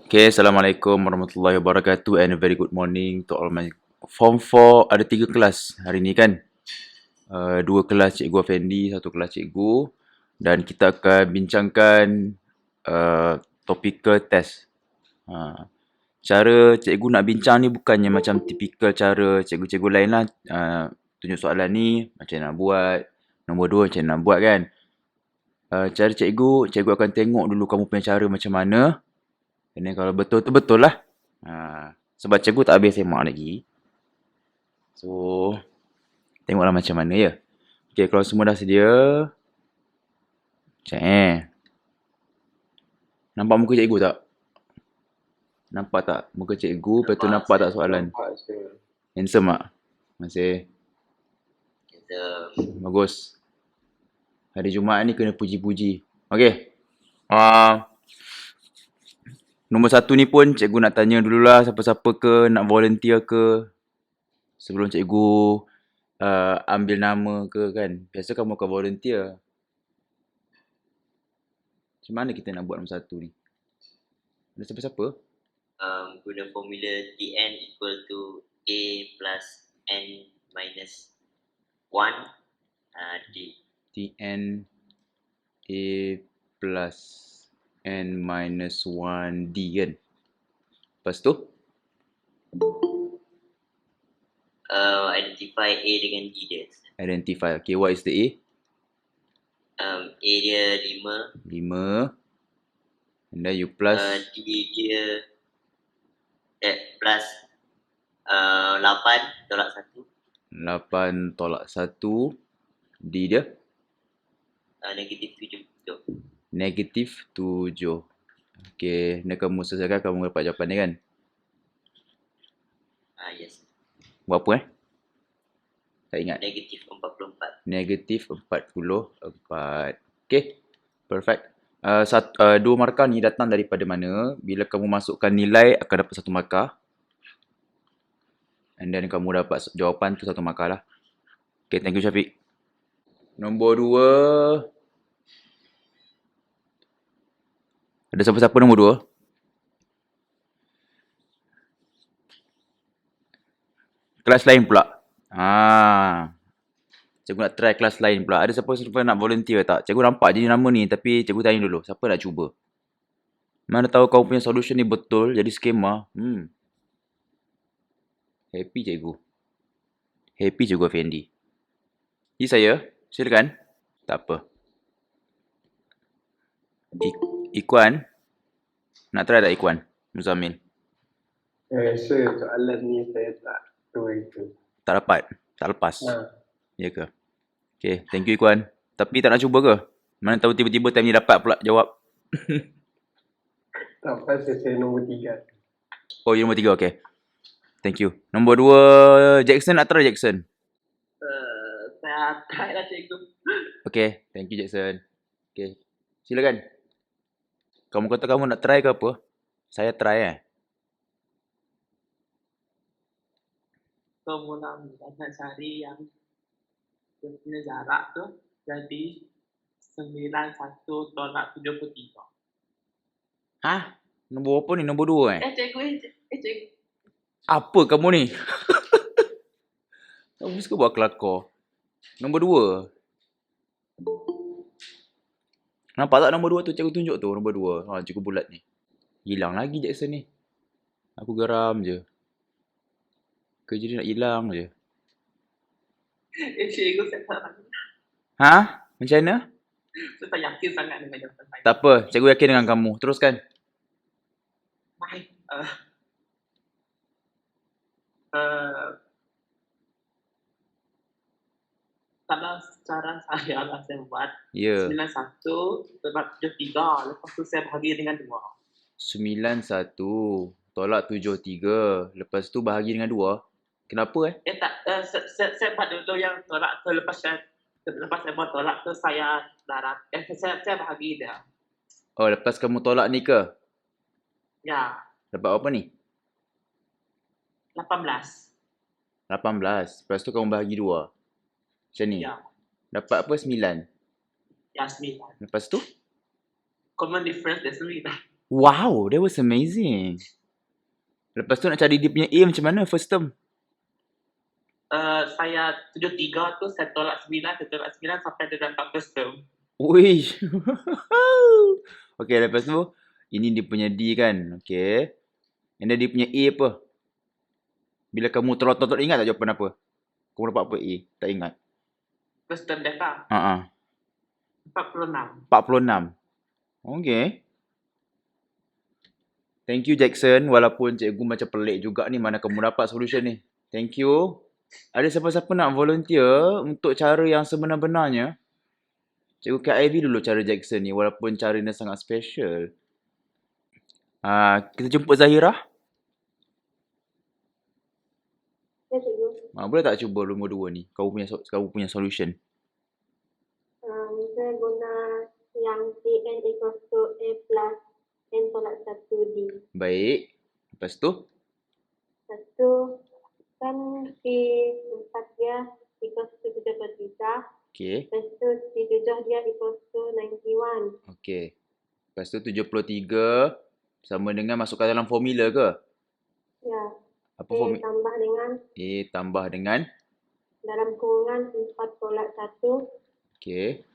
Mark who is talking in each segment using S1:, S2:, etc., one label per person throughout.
S1: Okay, Assalamualaikum warahmatullahi wabarakatuh and a very good morning to all my Form 4 ada 3 kelas hari ni kan. 2 kelas Cikgu Afendi, 1 kelas Cikgu dan kita akan bincangkan topical test. Cara Cikgu nak bincang ni bukannya macam typical cara cikgu-cikgu lain lah. Tunjuk soalan ni macam mana nak buat, nombor 2 macam mana nak buat kan. Cara cikgu akan tengok dulu kamu punya cara macam mana. Dan kalau betul tu betul lah. Sebab cikgu tak habis semak lagi. So, tengoklah macam mana ya. Okay, kalau semua dah sedia. Macam nampak muka cikgu tak? Nampak tak muka cikgu? Lepas tu nampak tak soalan? Handsome tak? Masih? Bagus. Hari Jumaat ni kena puji-puji. Okay. Nombor 1 ni pun cikgu nak tanya dululah siapa-siapa ke nak volunteer ke. Sebelum cikgu ambil nama ke kan. Biasa kamu akan volunteer. Macam mana kita nak buat nombor 1 ni? Ada siapa-siapa?
S2: Guna formula Tn equal to A plus N minus 1 D.
S1: Tn A plus N minus 1 D kan? Lepas tu?
S2: Identify A dengan D dia.
S1: Identify. Okay, what is the A?
S2: A dia 5.
S1: 5. And then you plus?
S2: D dia plus 8 tolak 1.
S1: 8 tolak 1. D dia?
S2: Negatif 7.
S1: Negatif 7. Okay, ni kamu selesaikan, kamu dapat jawapan ni kan?
S2: Yes.
S1: Berapa tak ingat.
S2: Negatif 44.
S1: Negatif 44. Okay, perfect. 2 markah ni datang daripada mana? Bila kamu masukkan nilai, akan dapat 1 markah. And then kamu dapat jawapan tu 1 markah lah. Okay, thank you Syafiq. Nombor 2. Ada siapa-siapa nombor 2? Kelas lain pula. Cikgu nak try kelas lain pula. Ada siapa nak volunteer tak? Cikgu nampak je nama ni tapi cikgu tanya dulu. Siapa nak cuba? Mana tahu kau punya solution ni betul jadi skema. Happy cikgu. Happy cikgu Afendi. Ini saya. Silakan. Tak apa. Ikwan. Nak try tak Ikwan? Muzammil.
S3: Soalan ni saya tak tahu itu.
S1: Tak dapat? Tak lepas? Ya ke? Okay, thank you Ikwan. Tapi tak nak cuba ke? Mana tahu tiba-tiba time ni dapat pula jawab.
S3: Tak apa, saya nombor 3.
S1: Oh, you nombor 3, okay. Thank you. Nombor 2, Jackson nak try Jackson?
S4: Saya try lah cikgu.
S1: Okay, thank you Jackson. Okay, silakan. Kamu kata kamu nak try ke apa? Saya try
S4: Formula nak cari yang dia punya jarak tu jadi 91 tolak 73.
S1: Nombor apa ni? Nombor 2
S4: Cikgu.
S1: Apa kamu ni? Kamu suka buat kelakar. Nombor 2. Nampak tak nombor 2 tu? Cikgu tunjuk tu nombor 2. Cikgu bulat ni. Hilang lagi Jackson ni. Aku geram je. Kerja dia nak hilang je.
S4: Cikgu saya tak
S1: Macam mana?
S4: Saya tak yakin sangat dengan jawapan saya.
S1: Tak apa. Cikgu yakin dengan kamu. Teruskan.
S4: Baik. Kalau cara saya lah saya buat 91 tolak 73. Lepas tu saya bahagi dengan 2.
S1: 91 tolak 73. Lepas tu bahagi dengan 2. Kenapa
S4: saya buat dulu yang tolak tu. Lepas saya buat tolak tu saya darab. Saya bahagi dia.
S1: Oh, lepas kamu tolak ni ke?
S4: Ya.
S1: Dapat apa ni?
S4: 18.
S1: 18. Lepas tu kamu bahagi 2. Macam ni?
S4: Ya.
S1: Dapat apa? 9.
S4: Ya, 9.
S1: Lepas tu?
S4: Common difference dia 9.
S1: Wow, that was amazing. Lepas tu nak cari dia punya A macam mana first term?
S4: Saya 73 tu saya tolak 9 sampai dia dapat first term.
S1: Wish. Okay, lepas tu ini dia punya D kan. Okay. And then dia punya A apa? Bila kamu tolak-tolak ingat tak jawapan apa? Kamu dapat apa A? Tak ingat.
S4: First term data
S1: Ha
S4: 46.
S1: 46. Okay. Thank you Jackson. Walaupun cikgu macam pelik juga ni mana kamu dapat solution ni. Thank you. Ada siapa-siapa nak volunteer untuk cara yang sebenar-benarnya? Cikgu KIV dulu cara Jackson ni walaupun cara dia sangat special. Kita jemput Zahira.
S5: Ya, cikgu.
S1: Boleh tak cuba nombor 2 ni? Kau punya solution.
S5: Saya guna yang Tn equals to A plus N tolak 1D.
S1: Baik. Lepas tu?
S5: Lepas tu, kan P4 dia equals to 73.
S1: Okay.
S5: Lepas tu P7 dia equals to 91.
S1: Okay. Lepas tu 73 sama dengan masukkan dalam formula ke?
S5: Ya.
S1: Apa
S5: A
S1: formula?
S5: tambah dengan
S1: A tambah dengan?
S5: dalam kurungan 4 tolak 1
S1: Okay.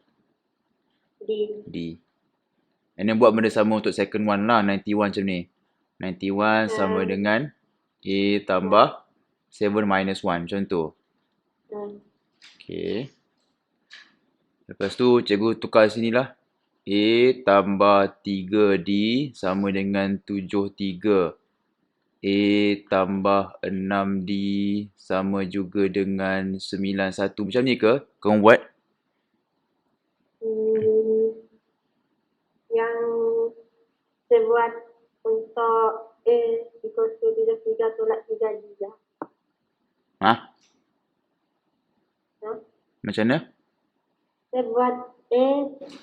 S5: D.
S1: D. And then buat benda sama untuk second one lah. 91 macam ni. 91 sama dengan A tambah 7 minus 1. Macam tu. Okay. Lepas tu cikgu tukar sini lah. A tambah 3D sama dengan 73. A tambah 6D sama juga dengan 91. Macam ni ke? Kamu buat?
S5: Yang saya buat untuk A equals to 73 tolak 3D lah.
S1: Macam mana?
S5: Saya buat A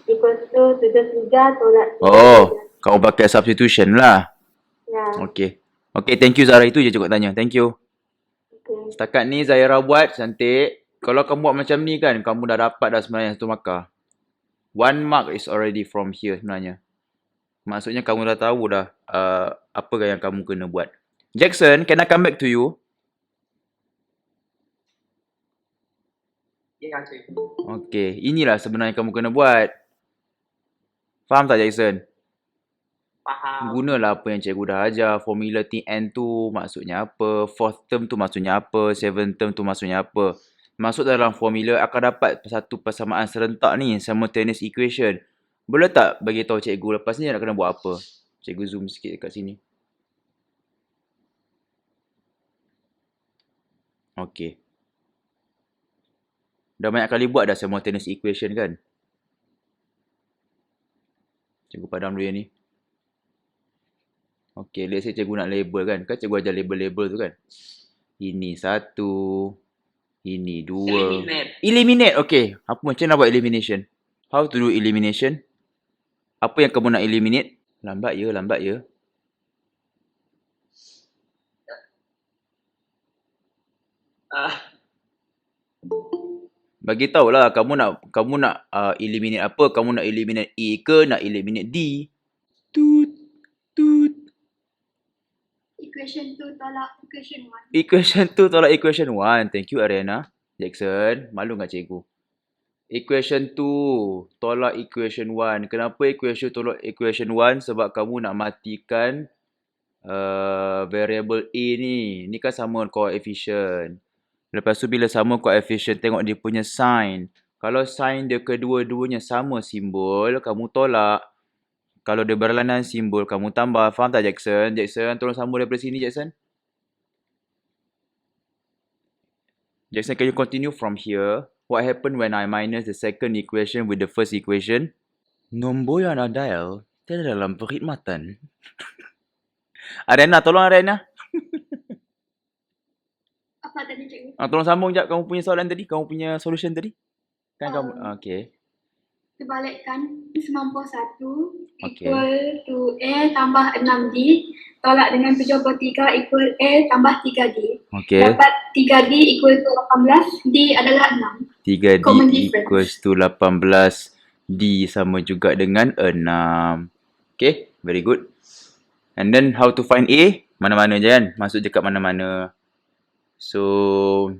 S5: equals to 73 tolak 3D.
S1: Oh, kau pakai substitution lah.
S5: Ya.
S1: Okay. Okay, thank you Zara. Itu je cikgu tanya. Thank you.
S5: Okay.
S1: Setakat ni Zahira buat cantik. Kalau kamu buat macam ni kan, kamu dah dapat dah sebenarnya 1 markah. 1 mark is already from here sebenarnya. Maksudnya kamu dah tahu dah apa yang kamu kena buat. Jackson, can I come back to you?
S4: Ya, cikgu.
S1: Okay, inilah sebenarnya kamu kena buat. Faham tak Jackson?
S4: Faham.
S1: Gunalah apa yang cikgu dah ajar. Formula Tn tu maksudnya apa. 4th term tu maksudnya apa. 7th term tu maksudnya apa. Masuk dalam formula akan dapat satu persamaan serentak ni. Simultaneous equation. Boleh tak bagi tahu cikgu lepas ni nak kena buat apa? Cikgu zoom sikit dekat sini. Okay. Dah banyak kali buat dah simultaneous equation kan? Cikgu padam dulu yang ni. Okay, let's say cikgu nak label kan. Kan cikgu ajar label-label tu kan. Ini 1. Ini 2. Eliminate. Okay. Apa macam nak buat elimination? How to do elimination? Apa yang kamu nak eliminate? Lambat ya. Bagi tahulah kamu nak eliminate apa? Kamu nak eliminate A ke nak eliminate D? Tut.
S5: Equation 2 tolak equation 1.
S1: Equation 2 tolak equation 1. Thank you Ariana. Jackson, malu tak cikgu? Equation 2 tolak equation 1. Kenapa equation tolak equation 1? Sebab kamu nak matikan variable A ni. Ni kan sama coefficient. Lepas tu bila sama coefficient, tengok dia punya sign. Kalau sign dia kedua-duanya sama simbol, kamu tolak. Kalau dia berlainan simbol, kamu tambah. Faham tak Jackson? Jackson, tolong sambung daripada sini Jackson. Jackson, can you continue from here? What happened when I minus the second equation with the first equation? Nombor yang anda dial tidak dalam perkhidmatan. Ariana, tolong Ariana.
S5: Apa tadi cikgu?
S1: Tolong sambung sekejap kamu punya soalan tadi. Kamu punya solution tadi. Kan kamu, okay.
S5: Terbalikkan 91
S1: Okay.
S5: equal to A tambah 6D tolak dengan 73 equal A tambah 3D.
S1: Okay.
S5: Dapat 3D equal to 18, D adalah 6.
S1: 3D
S5: Common difference.
S1: equals to 18. D sama juga dengan 6. Okay. very good. And then how to find A? Mana-mana je kan? Masuk je kat mana-mana. So,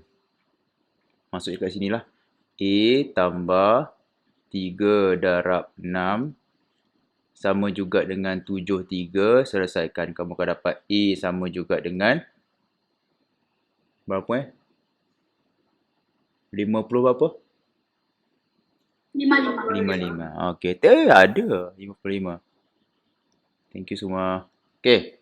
S1: masuk je kat sini lah. A tambah 3 darab 6 sama juga dengan 73. Selesaikan. Kamu akan dapat A sama juga dengan berapa 50 berapa? 55. Okay. Ada 55. Thank you semua. Okay.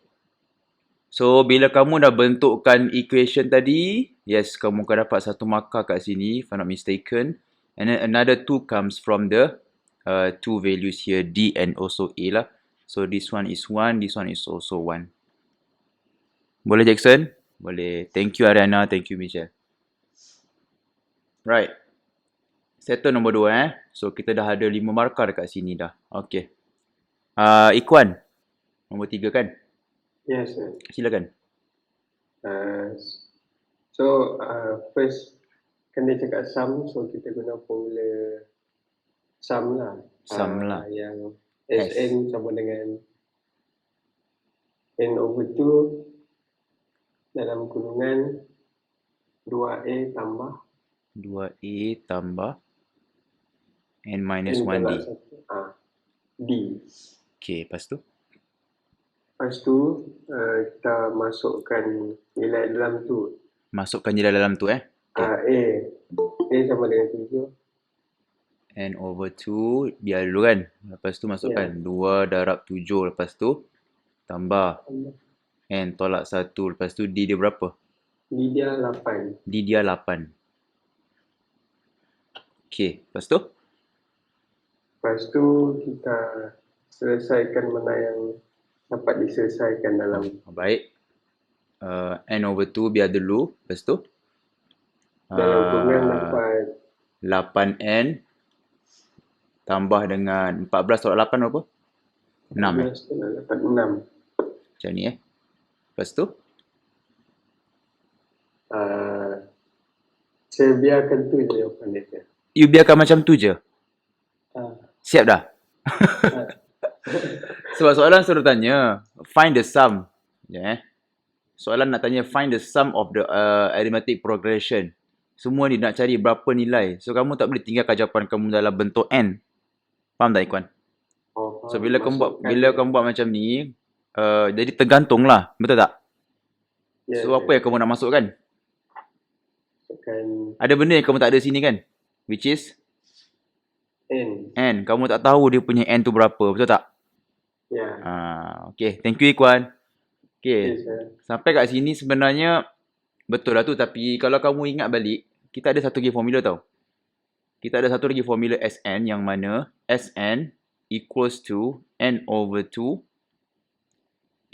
S1: So, bila kamu dah bentukkan equation tadi, yes, kamu akan dapat 1 markah kat sini, if I'm not mistaken. And then another 2 comes from the 2 values here, D and also A lah. So, this one is 1, this one is also 1. Boleh, Jackson? Boleh. Thank you, Ariana. Thank you, Michelle. Right. Settle nombor 2 So, kita dah ada 5 markah dekat sini dah. Okay. Ikhwan. Nombor 3 kan?
S3: Yes, sir.
S1: Silakan.
S3: First, kan dia cakap sum, so kita guna formula sum lah.
S1: Sum lah.
S3: Yang
S1: S.
S3: Sn sama dengan n over 2 dalam kurungan 2a tambah
S1: 2A tambah N minus
S3: n
S1: 1D.
S3: tolak 1 d.
S1: Okay, lepas tu?
S3: Lepas tu kita masukkan nilai dalam tu.
S1: Masukkan nilai dalam tu
S3: A sama dengan 7.
S1: N over 2, biar dulu kan. Lepas tu masukkan 2 darab 7. Lepas tu tambah N tolak 1. Lepas tu D dia berapa?
S3: D dia 8.
S1: D dia 8. Okay, lepas tu?
S3: Lepas tu kita selesaikan mana yang dapat diselesaikan dalam.
S1: Baik. N over 2 biar dulu. Lepas tu?
S3: Dalam kurungan dapat
S1: 8N tambah dengan 14 tolak 8 berapa? 6
S3: dapat 6.
S1: Macam ni Lepas tu?
S3: Saya biarkan tu je jawapan dia.
S1: You biarkan macam tu je? Siap dah? Sebab soalan suruh tanya, find the sum. Soalan nak tanya, find the sum of the arithmetic progression. Semua ni nak cari berapa nilai. So, kamu tak boleh tinggalkan jawapan kamu dalam bentuk N. Faham tak, Ikhwan? So, bila kamu buat macam ni, jadi tergantung lah. Betul tak? So, apa yang kamu nak masukkan? Ada benda yang kamu tak ada sini kan? Which is? N. Kamu tak tahu dia punya N tu berapa. Betul tak?
S3: Ya.
S1: Okay. Thank you, Ikhwan. Okay.
S3: Yes,
S1: Sampai kat sini sebenarnya betul lah tu. Tapi kalau kamu ingat balik, kita ada satu lagi formula tau. Kita ada satu lagi formula Sn yang mana Sn equals to N over 2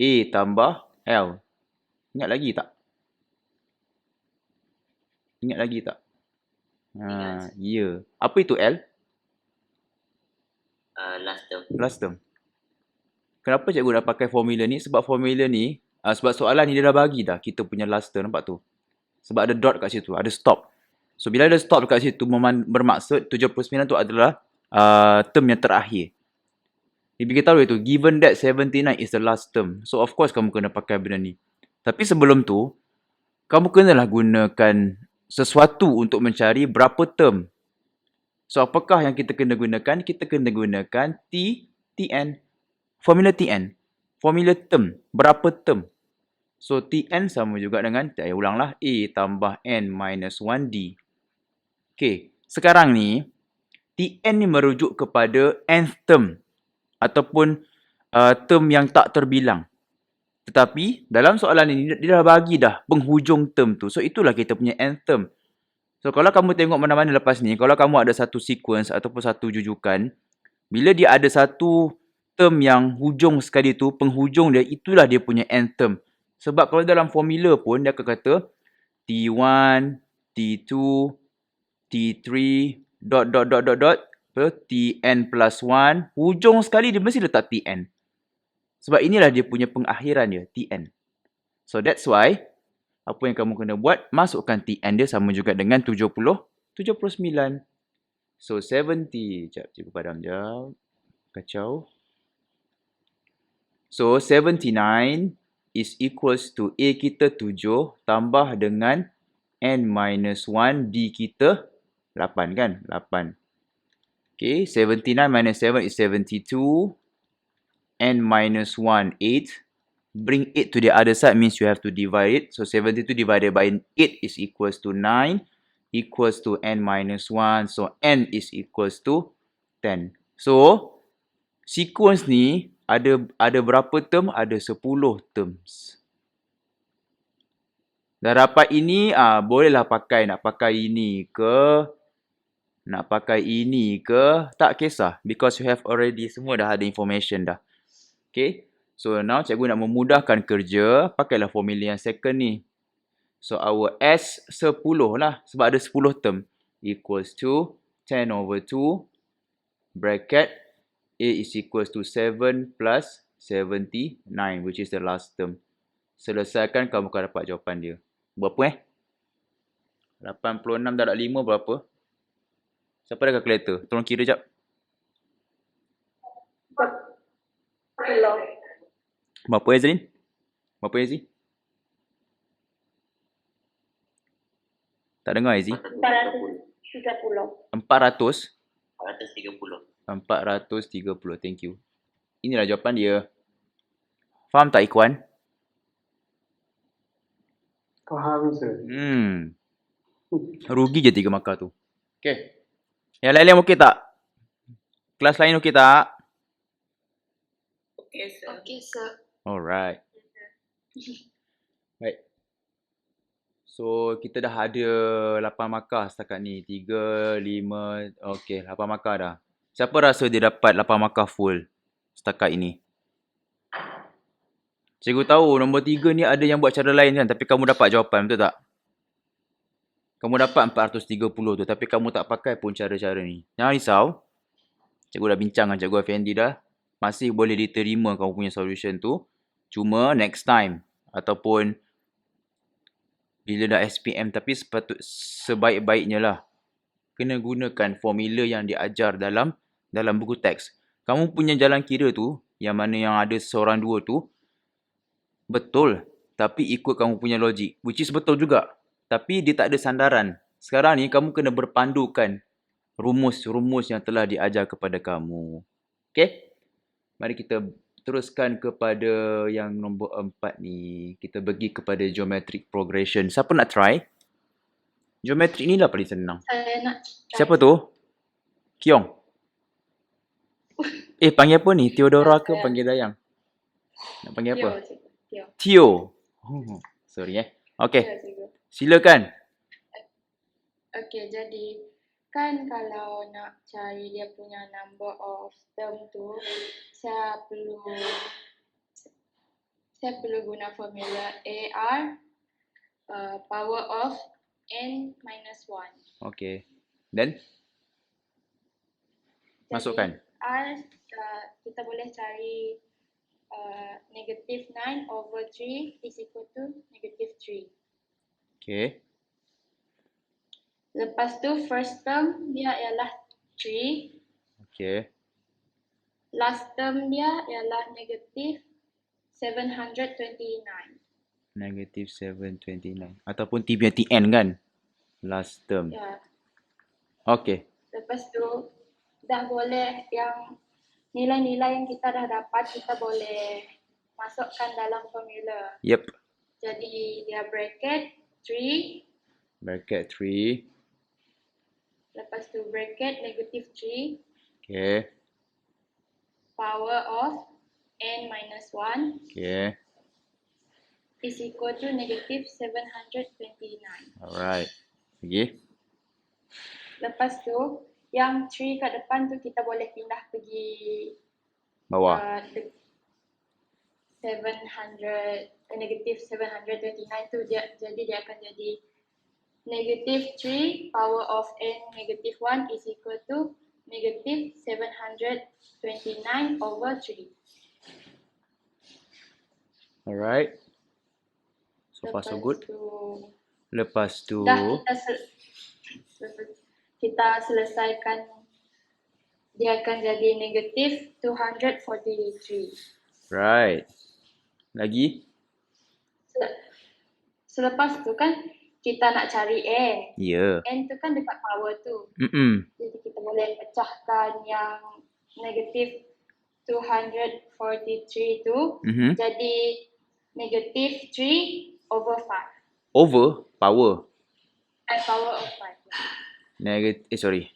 S1: A tambah L. Ingat lagi tak? Ingat lagi tak? Ya. Apa itu L?
S2: Last term.
S1: Last term. Kenapa cikgu dah pakai formula ni? Sebab formula ni, sebab soalan ni dia dah bagi dah kita punya last term, nampak tu? Sebab ada dot kat situ, ada stop. So, bila ada stop kat situ, bermaksud 79 tu adalah term yang terakhir. Dia beritahu itu, given that 79 is the last term. So, of course kamu kena pakai benda ni. Tapi sebelum tu, kamu kenalah gunakan sesuatu untuk mencari berapa term. So, apakah yang kita kena gunakan? Kita kena gunakan Tn. Formula Tn. Formula term. Berapa term? So, Tn sama juga dengan, saya ulanglah, A tambah N minus 1D. Okay. Sekarang ni, Tn ni merujuk kepada nth term. Ataupun term yang tak terbilang. Tetapi, dalam soalan ini, dia dah bagi dah penghujung term tu. So, itulah kita punya nth term. So, kalau kamu tengok mana-mana lepas ni, kalau kamu ada satu sequence ataupun satu jujukan, bila dia ada satu term yang hujung sekali tu, penghujung dia, itulah dia punya nth term. Sebab kalau dalam formula pun, dia akan kata T1, T2, T3, Tn plus 1, hujung sekali dia mesti letak Tn. Sebab inilah dia punya pengakhiran dia, Tn. So, that's why, apa yang kamu kena buat, masukkan Tn dia sama juga dengan 79. So, 70. Sekejap, cikgu padam sekejap. Kacau. So 79 is equals to A kita 7 tambah dengan N minus 1 B kita 8 kan? 8. Okay, 79 minus 7 is 72. N minus 1, 8. Bring 8 to the other side means you have to divide it. So 72 divided by 8 is equals to 9. Equals to N minus 1. So N is equals to 10. So sequence ni ada berapa term? Ada 10 terms. Dah dapat ini, bolehlah pakai. Nak pakai ini ke, nak pakai ini ke, tak kisah. Because you have already, semua dah ada information dah. Okay. So now cikgu nak memudahkan kerja, pakailah formula yang second ni. So our S 10 lah, sebab ada 10 term. Equals to 10 over 2, bracket, A is equals to 7 plus 79, which is the last term. Selesaikan, kamu akan dapat jawapan dia. Berapa 86 darab 5 berapa? Siapa ada kalkulator? Tolong kira jap.
S5: 10.
S1: Berapa Azrin? Berapa Azri? Tak dengar Azri?
S5: 430.
S1: 400?
S2: 430.
S1: 430. Thank you. Inilah jawapan dia. Faham tak Ikhwan?
S3: Faham, sir.
S1: Rugi je 3 markah tu. Okay. Yang lain-lain okey tak? Kelas lain okey tak?
S4: Okay, sir.
S5: Okay, sir.
S1: Alright. Baik. So, kita dah ada 8 markah setakat ni. 3, 5, okey, 8 markah dah. Siapa rasa dia dapat 8 markah full setakat ini? Cikgu tahu nombor 3 ni ada yang buat cara lain kan, tapi kamu dapat jawapan, betul tak? Kamu dapat 430 tu, tapi kamu tak pakai pun cara-cara ni. Jangan risau. Cikgu dah bincang dengan Cikgu Effendi dah. Masih boleh diterima kamu punya solution tu. Cuma next time ataupun bila dah SPM, tapi sebaik-baiknya lah kena gunakan formula yang diajar dalam buku teks. Kamu punya jalan kira tu, yang mana yang ada seorang dua tu, betul. Tapi ikut kamu punya logik. Which is betul juga. Tapi dia tak ada sandaran. Sekarang ni kamu kena berpandukan rumus-rumus yang telah diajar kepada kamu. Okay? Mari kita teruskan kepada yang nombor 4 ni. Kita pergi kepada geometric progression. Siapa nak try? Geometrik ni lah paling senang.
S5: Saya nak try.
S1: Siapa tu? Kiong? Panggil apa ni? Theodora ke panggil Dayang? Nak panggil apa?
S5: Tio.
S1: Tio. Oh, sorry Okay.
S5: Ya, cikgu.
S1: Silakan.
S5: Okay, jadi kan kalau nak cari dia punya number of term tu, saya perlu guna formula AR power of N minus 1.
S1: Okay. Then? Masukkan.
S5: R kita boleh cari negative 9 over 3 is equal to negative 3.
S1: Okay.
S5: Lepas tu first term dia ialah 3.
S1: Okay.
S5: Last term dia ialah negative 729.
S1: Negative 729. Ataupun T punya TN kan? Last term.
S5: Ya.
S1: Okay.
S5: Lepas tu dah boleh yang nilai-nilai yang kita dah dapat kita boleh masukkan dalam formula.
S1: Yep.
S5: Jadi dia bracket 3.
S1: Bracket 3.
S5: Lepas tu bracket negative 3.
S1: Okay.
S5: Power of N minus 1
S1: Okay.
S5: is equal to negative 729.
S1: Alright. Lagi.
S5: Lepas tu, yang 3 kat depan tu kita boleh pindah pergi
S1: Bawah.
S5: negative 729 tu jadi dia akan jadi negative 3 power of N negative 1 is equal to negative 729 over 3.
S1: Alright. So far so good. Lepas tu.
S5: Dah kita selesaikan, dia akan jadi negative 243.
S1: Right. Lagi?
S5: Selepas tu kan kita nak cari N.
S1: Ya.
S5: N tu kan dekat power tu.
S1: Mm-mm.
S5: Jadi kita boleh pecahkan yang negatif 243 tu
S1: Mhm.
S5: jadi negatif 3 over 5.
S1: Over power.
S5: Power of 5.
S1: Sorry.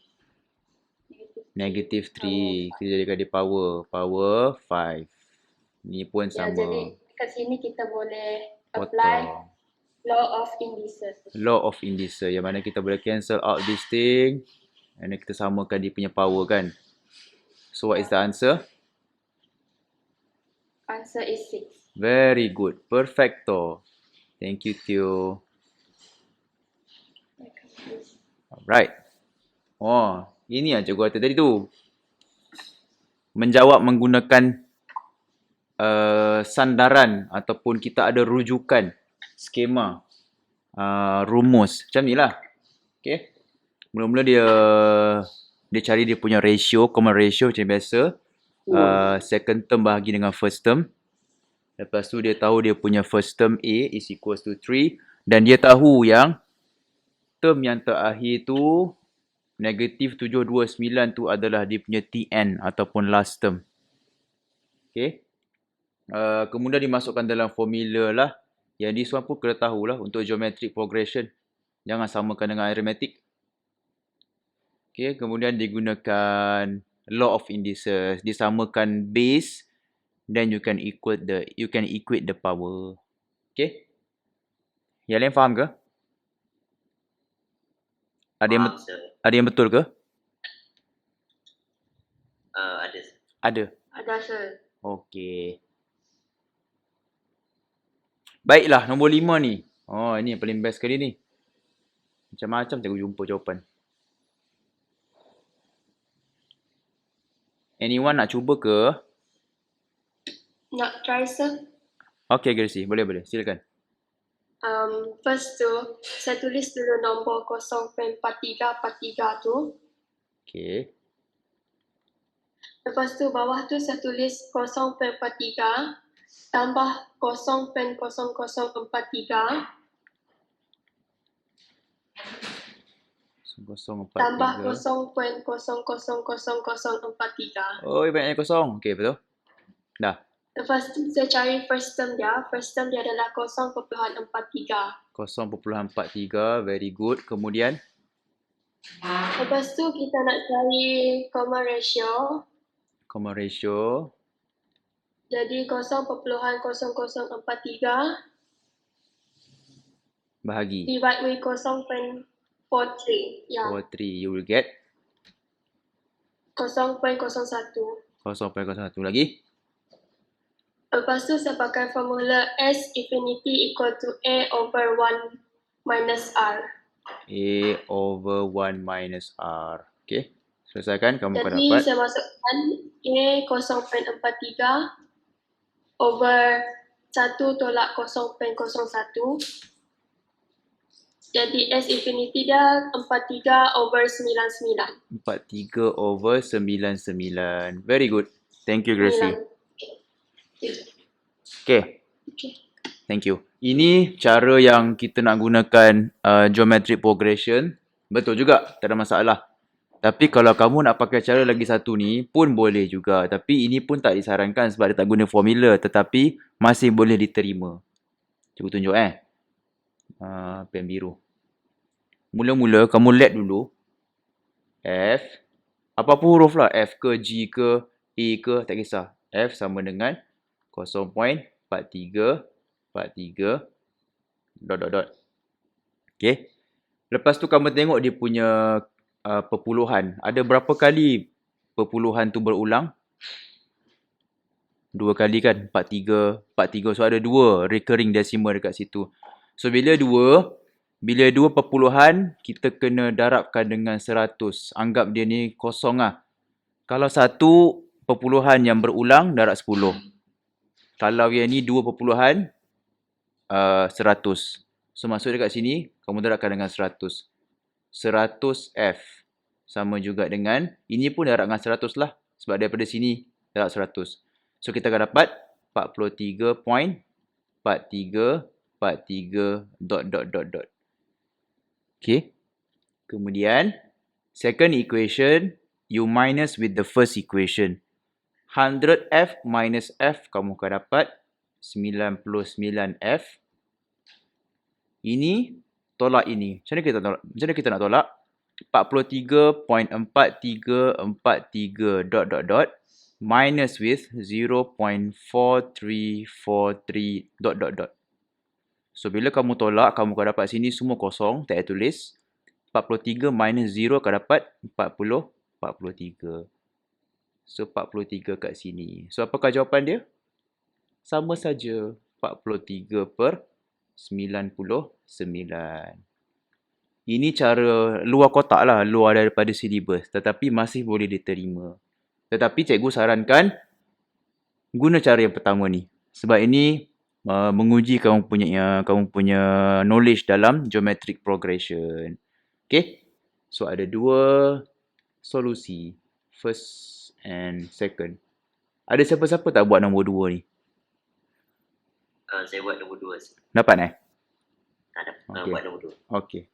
S1: Negative 3. Kita jadikan dia power. Power 5. Ni pun
S5: Ya,
S1: sama.
S5: jadi kat sini kita boleh apply
S1: Potong.
S5: law of indices.
S1: Law of indices. Yang mana kita boleh cancel out this thing. And then kita samakan dia punya power kan. So what is the answer?
S5: Answer is 6.
S1: Very good. Perfecto. Thank you, Tio. Alright. Oh, ini yang cikgu kata tadi tu. Menjawab menggunakan sandaran ataupun kita ada rujukan, skema, rumus. Macam ni lah. Okay. Mula-mula dia cari dia punya ratio, common ratio macam biasa. Second term bahagi dengan first term. Lepas tu dia tahu dia punya first term A is equals to 3. Dan dia tahu yang term yang terakhir tu negatif 729 tu adalah dia punya TN ataupun last term. Okay. Kemudian dimasukkan dalam formula lah. Yang this one pun kena tahulah untuk geometric progression. Jangan samakan dengan arithmetic. Okay. Kemudian digunakan law of indices. Disamakan base. Then you can equate the power. Okay. Yang lain faham ke?
S2: Faham, sir.
S1: Ada yang betul ke?
S2: Ada.
S1: Ada.
S5: Ada sir.
S1: Okey. Baiklah, nombor 5 ni. Oh, ini yang paling best sekali ni. Macam-macam cikgu jumpa jawapan. Anyone nak cuba ke?
S5: Nak try sir?
S1: Okey, Gracie. Boleh. Silakan.
S5: First tu, saya tulis dulu nombor 0.4343 tu.
S1: Okey.
S5: Lepas tu bawah tu saya tulis 0.43 tambah 0.0043
S1: 0.43.
S5: tambah 0.000043.
S1: Oh, banyaknya kosong. Okey, betul. Dah.
S5: Lepas tu saya cari first term dia. First term dia adalah 0.43.
S1: 0.43. Very good. Kemudian?
S5: Lepas tu kita nak cari common ratio.
S1: Common ratio.
S5: Jadi 0.0043
S1: Bahagi.
S5: divide with 0.43. Ya.
S1: 43. You will get?
S5: 0.01.
S1: 0.01. Lagi?
S5: Lepas tu saya pakai formula S infinity equal to A over 1 minus R.
S1: A over 1 minus R. Okay. Selesaikan. Kamu akan
S5: Jadi
S1: dapat.
S5: saya masukkan A 0.43 over 1 tolak 0.01. Jadi S infinity dia 43 over 99.
S1: 43 over 99. Very good. Thank you, Gracie. Okay. Thank you. Ini cara yang kita nak gunakan geometric progression. Betul juga. Tak ada masalah. Tapi kalau kamu nak pakai cara lagi satu ni pun boleh juga. Tapi ini pun tak disarankan sebab dia tak guna formula. Tetapi masih boleh diterima. Cuba tunjuk pen biru. Mula-mula kamu let dulu. F. Apa-apa huruf lah. F ke, G ke, A ke. Tak kisah. F sama dengan 0.43. Okay. Lepas tu kamu tengok dia punya perpuluhan. Ada berapa kali perpuluhan tu berulang? 2 kali kan? 43. So ada 2 recurring decimal dekat situ. So bila 2 perpuluhan, kita kena darabkan dengan 100. Anggap dia ni kosong lah. Kalau 1 perpuluhan yang berulang, darab 10. Kalau yang ni 2 perpuluhan, 100. So maksud dekat sini, kamu darabkan dengan 100. 100 F. Sama juga dengan, ini pun darab dengan 100 lah. Sebab daripada sini, darab 100. So kita akan dapat 43.43 Okay. Kemudian, second equation, you minus with the first equation. 100F minus F, kamu akan dapat 99F. Ini, tolak ini. Macam mana kita nak tolak? 43.4343 minus with 0.4343 So, bila kamu tolak, kamu akan dapat sini semua kosong, tak payah tulis. 43 minus 0 akan dapat 43. So, 43 kat sini. So, apakah jawapan dia? Sama saja. 43/99. Ini cara luar kotak lah, luar daripada silibus. Tetapi masih boleh diterima. Tetapi cikgu sarankan, guna cara yang pertama ni. Sebab ini menguji kamu punya knowledge dalam geometric progression. Okay? So, ada dua solusi. First and second. Ada siapa-siapa tak buat nombor 2 ni?
S2: Saya buat nombor 2.
S1: Dapat
S2: Tak ada.
S1: Okey.
S2: Buat nombor 2.
S1: Okay.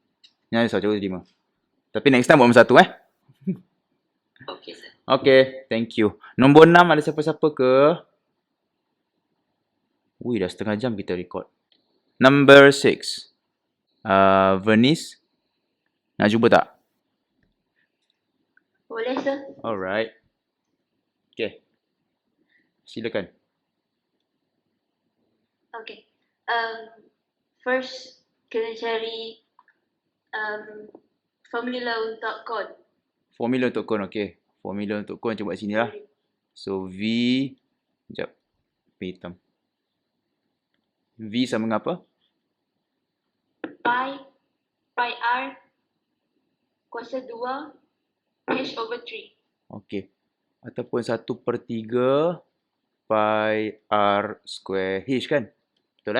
S1: Yang risau, cikgu terima. Tapi next time buat nombor 1
S2: Okey, sir.
S1: Okay, thank you. Nombor 6 ada siapa-siapa ke? Ui, dah setengah jam kita record. Number 6. Vernice. Nak cuba tak?
S5: Boleh, sir.
S1: Alright. Okay. Silakan.
S5: Okay. First, kena cari formula untuk code.
S1: Formula untuk kon, okay. Formula untuk kon, cuba kat sini lah. So, V. Sekejap. Pen hitam. V sama dengan apa?
S5: Pi R kuasa 2 H/3.
S1: Okay. Ataupun 1/3 pi R square H kan? Betul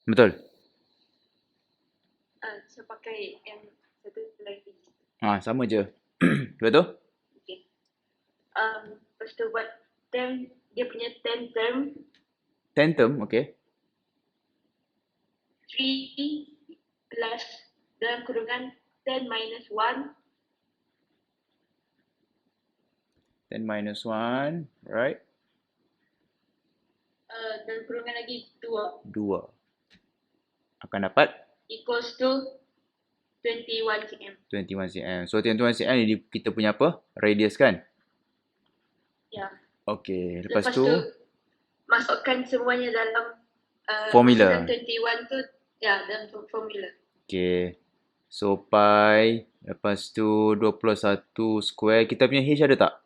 S1: Betul.
S5: Saya pakai yang satu lagi.
S1: Sama je. Betul?
S5: Okay. Lepas tu buat term, dia punya 10 term,
S1: 10 term, okay.
S5: 3 plus dalam kurungan 10 minus 1
S1: 10 minus 1, right?
S5: dalam kurungan lagi 2
S1: 2. Akan dapat
S5: equals to 21 cm.
S1: 21 cm. So, 21 cm ni kita punya apa? Radius kan?
S5: Ya.
S1: Okay. Lepas tu,
S5: masukkan semuanya dalam
S1: formula.
S5: 21 tu, ya, dalam formula.
S1: Okay. So, pi. Lepas tu, 21 square. Kita punya H ada tak?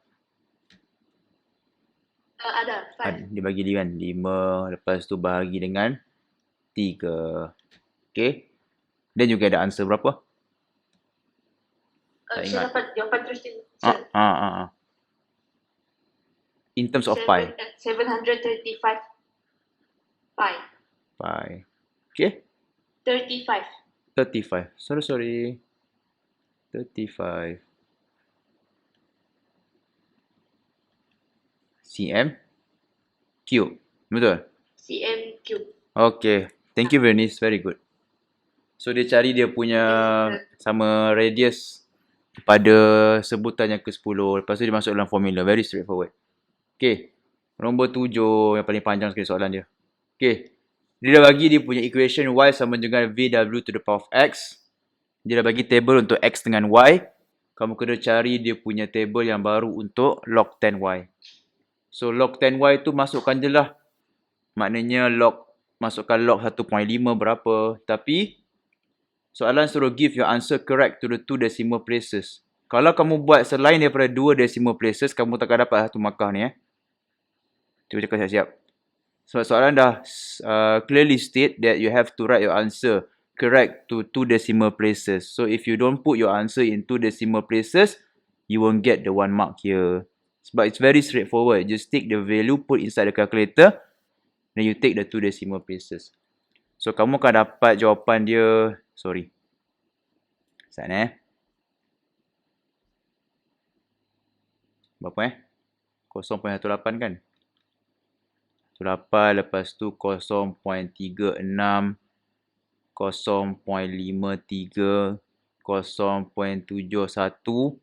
S5: Ada, 5.
S1: Dia bagi dia kan 5, lepas tu bahagi dengan 3. Okay. Dan juga ada answer berapa? Tak
S5: Saya
S1: ingat.
S5: dapat jawapan terus ni.
S1: In terms of pi.
S5: 735 pi.
S1: Pi. Okay.
S5: 35.
S1: 35. Sorry. 35. cm cube. Betul?
S5: cm cube.
S1: Okay. Thank you, Vernice. Very good. So, dia cari dia punya sama radius pada sebutan yang ke-10. Lepas tu dia masuk dalam formula. Very straightforward. Okay. Nombor 7 yang paling panjang sekali soalan dia. Okay. Dia dah bagi dia punya equation y sama dengan VW to the power of x. Dia dah bagi table untuk x dengan y. Kamu kena cari dia punya table yang baru untuk log 10y. So, log 10y tu masukkan je lah. Maknanya masukkan log 1.5 berapa. Tapi, soalan suruh give your answer correct to the 2 decimal places. Kalau kamu buat selain daripada 2 decimal places, kamu takkan dapat 1 markah ni. Cuba cakap siap-siap. Sebab soalan dah clearly state that you have to write your answer correct to 2 decimal places. So, if you don't put your answer in 2 decimal places, you won't get the 1 mark here. Sebab it's very straightforward. Just take the value, put inside the calculator, then you take the 2 decimal places. So, kamu akan dapat jawapan dia, sorry. Sana berapa 0.18 kan? 18, lepas tu 0.36, 0.53, 0.71,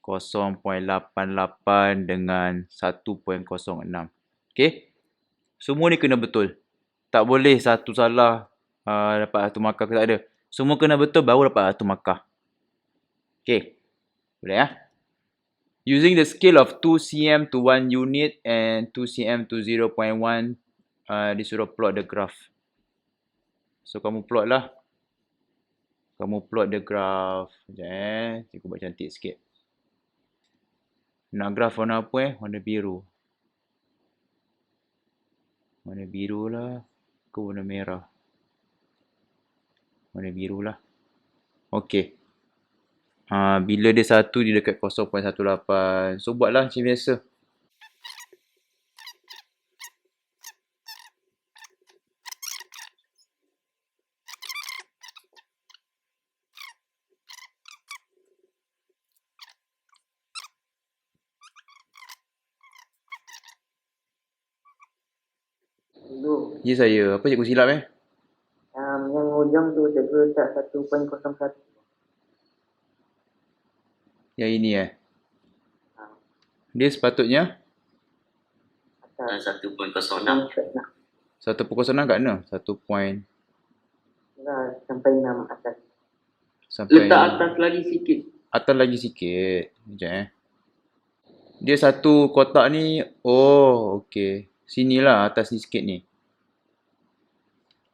S1: 0.88 dengan 1.06. Okay? Semua ni kena betul. Tak boleh satu salah dapat 1 markah ke tak ada. Semua kena betul baru dapat 1 markah. Okay. Boleh ya? Using the scale of 2 cm to 1 unit and 2 cm to 0.1, disuruh plot the graph. So, kamu plot lah. Kamu plot the graph. Sekejap Cikgu buat cantik sikit. Nak graph warna apa Warna biru. Warna biru lah. Ke warna merah. Warna biru lah. Okay. Bila dia 1, dia dekat 0.18. So, buatlah macam biasa.
S6: Dulu,
S1: Ya saya. Apa cikgu silap
S6: yang ujung tu cikgu letak 1.01.
S1: Yang ini
S6: Ah,
S1: Dia sepatutnya
S6: atas
S2: 1.06.
S1: 1.06 kat mana? 1 point
S6: sampai 6 atas.
S1: sampai
S4: Letak atas lagi sikit.
S1: atas lagi sikit. Sekejap Dia satu kotak ni, oh okey. Sinilah atas ni sikit ni.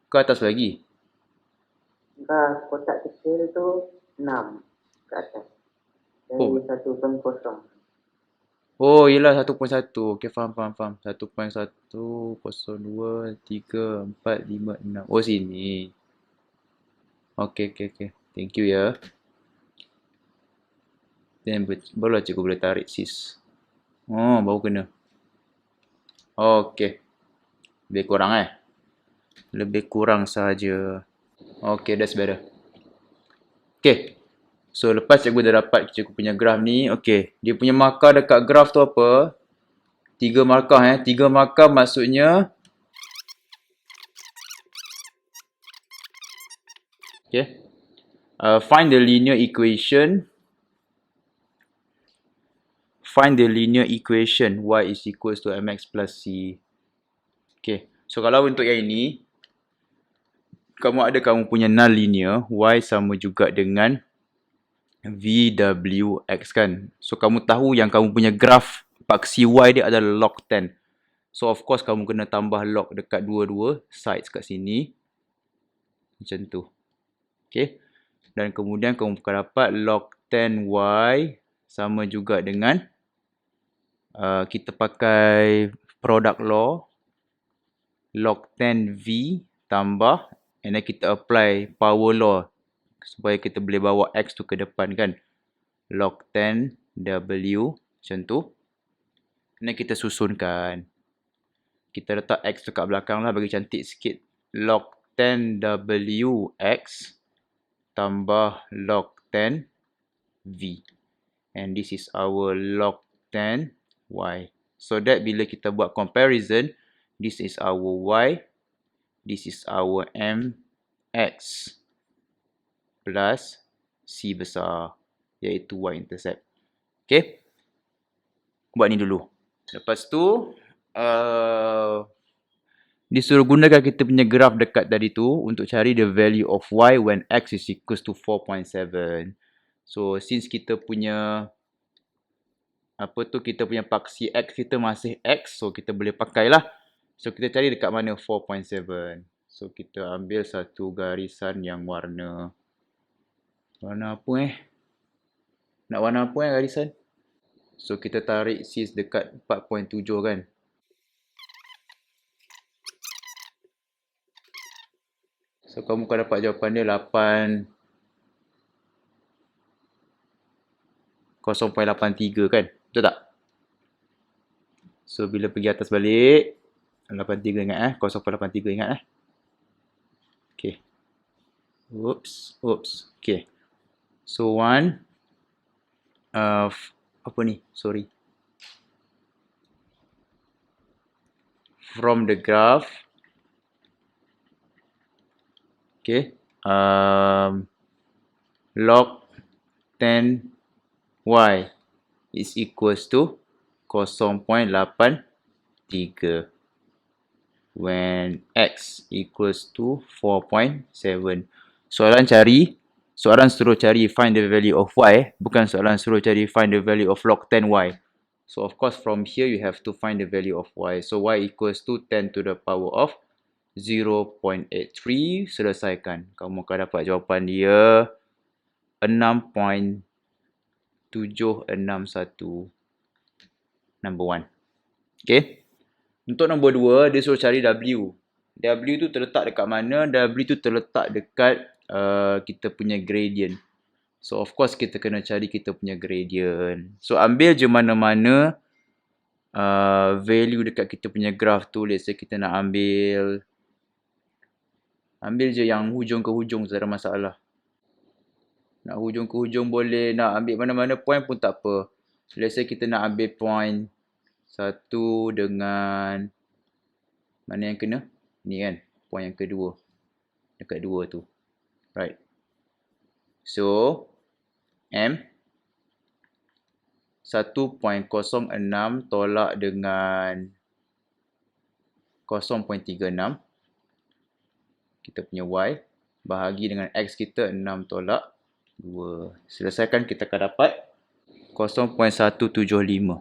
S1: Ke atas lagi?
S6: Enggak, kotak kecil tu 6 ke atas. Dari
S1: Oh.
S6: 1.0.
S1: Oh, yelah 1.1. Okey, faham. 1.1, 02, 3, 4, 5, 6. Oh, sini. Okey. Thank you ya. Then barulah cikgu boleh tarik sis. Oh, baru kena. Okey. Lebih kurang Lebih kurang saja. Okay, that's better. Okay. So, lepas cikgu dah dapat cikgu punya graf ni. Okay. Dia punya markah dekat graf tu apa? 3 markah 3 markah maksudnya. Okay. Find the linear equation. Find the linear equation y is equals to mx plus c. Okay. So, kalau untuk yang ini. Kamu punya null linear, y sama juga dengan VWX kan. So, kamu tahu yang kamu punya graf paksi y dia adalah log 10. So, of course, kamu kena tambah log dekat dua-dua sides kat sini. Macam tu. Okay. Dan kemudian kamu akan dapat log 10y sama juga dengan kita pakai product law log 10v tambah and then kita apply power law supaya kita boleh bawa x tu ke depan kan. Log 10w macam tu. And then kita susunkan. Kita letak x tu kat belakang lah bagi cantik sikit. Log 10wx tambah log 10v. And this is our log 10y. So that bila kita buat comparison, this is our y. This is our mx plus c besar, iaitu y-intercept. Okay. Buat ni dulu. Lepas tu, disuruh gunakan kita punya graf dekat tadi tu untuk cari the value of y when x is equals to 4.7. So, since kita punya kita punya paksi x kita masih x, so kita boleh pakailah. So, kita cari dekat mana 4.7. So, kita ambil satu garisan yang warna apa Nak warna apa garisan? So, kita tarik sis dekat 4.7 kan? So, kamu akan dapat jawapan dia 0.83 kan? Betul tak? So, bila pergi atas balik, 83 ingat 0.83 ingat Okay. Oops. Okay. So, 1. Apa ni? Sorry. from the graph, okay, log 10y is equals to 0.83 when x equals to 4.7. Soalan suruh cari find the value of y, bukan soalan suruh cari find the value of log 10y. So of course from here you have to find the value of y. So y equals to 10 to the power of 0.83. Selesaikan. Kamu akan dapat jawapan dia 6.761. Number 1. Okay. Untuk nombor 2, dia suruh cari W. W tu terletak dekat mana? W tu terletak dekat kita punya gradient. So of course kita kena cari kita punya gradient. So ambil je mana-mana value dekat kita punya graph tu. Let's say kita nak ambil je yang hujung ke hujung, tak ada masalah. Nak hujung ke hujung boleh, nak ambil mana-mana point pun tak apa. Let's say kita nak ambil point 1 dengan mana yang kena? Ni kan, point yang kedua. Dekat 2 tu. Right. So, M 1.06 tolak dengan 0.36. Kita punya Y bahagi dengan X kita 6 tolak 2. Selesaikan, kita akan dapat 0.175.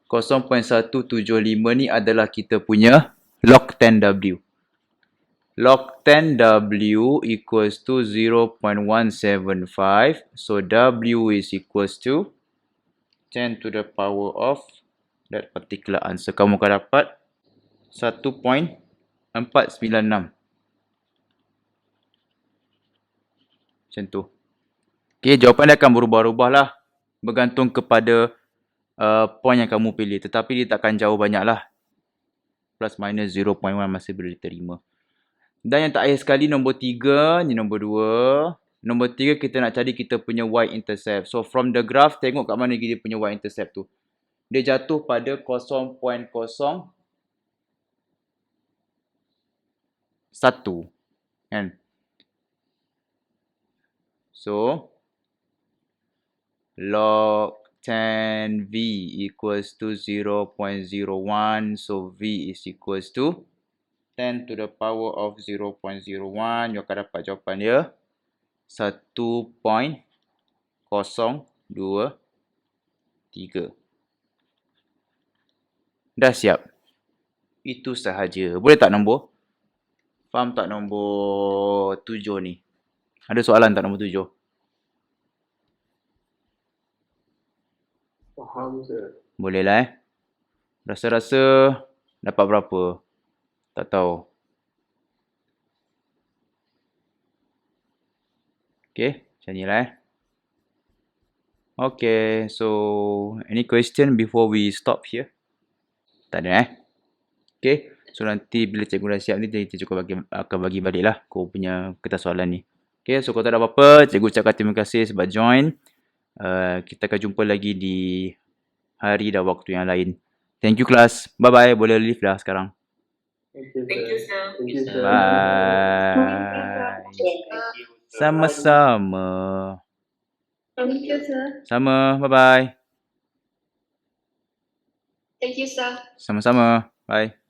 S1: 0.175 ni adalah kita punya log 10W. Log 10W equals to 0.175. So, W is equals to 10 to the power of that particular answer. Kamu akan dapat 1.496. Macam tu. Okay, jawapan dia akan berubah-ubah lah. Bergantung kepada point yang kamu pilih. Tetapi dia takkan jauh banyak lah. Plus minus 0.1 masih boleh diterima. Dan yang terakhir sekali, nombor 3. Ni nombor 2. Nombor 3, kita nak cari kita punya y-intercept. So, from the graph, tengok kat mana dia punya y-intercept tu. Dia jatuh pada 0.01. Kan? So, log 10V equals to 0.01. So, V is equals to 10 to the power of 0.01. You akan dapat jawapan dia 1.023. Dah siap. Itu sahaja. Boleh tak nombor? Faham tak nombor 7 ni? Ada soalan tak nombor 7?
S3: Faham, sir.
S1: Boleh lah Rasa-rasa dapat berapa? Tak tahu. Okay, macam ni lah Okay, so any question before we stop here? Tak ada Okay, so nanti bila cikgu dah siap ni, kita juga akan bagi balik lah kau punya kertas soalan ni. Okay, so kalau tak ada apa-apa, cikgu ucapkan terima kasih sebab join. Kita akan jumpa lagi di hari dan waktu yang lain. Thank you kelas. Bye-bye. Boleh leave dah sekarang.
S3: Thank you,
S4: Thank you,
S3: sir.
S4: sir.
S3: Thank you, sir.
S1: Bye. Sama-sama.
S5: Thank you, sir.
S1: Sama. Bye-bye.
S5: Thank you, sir.
S1: Sama-sama. Bye.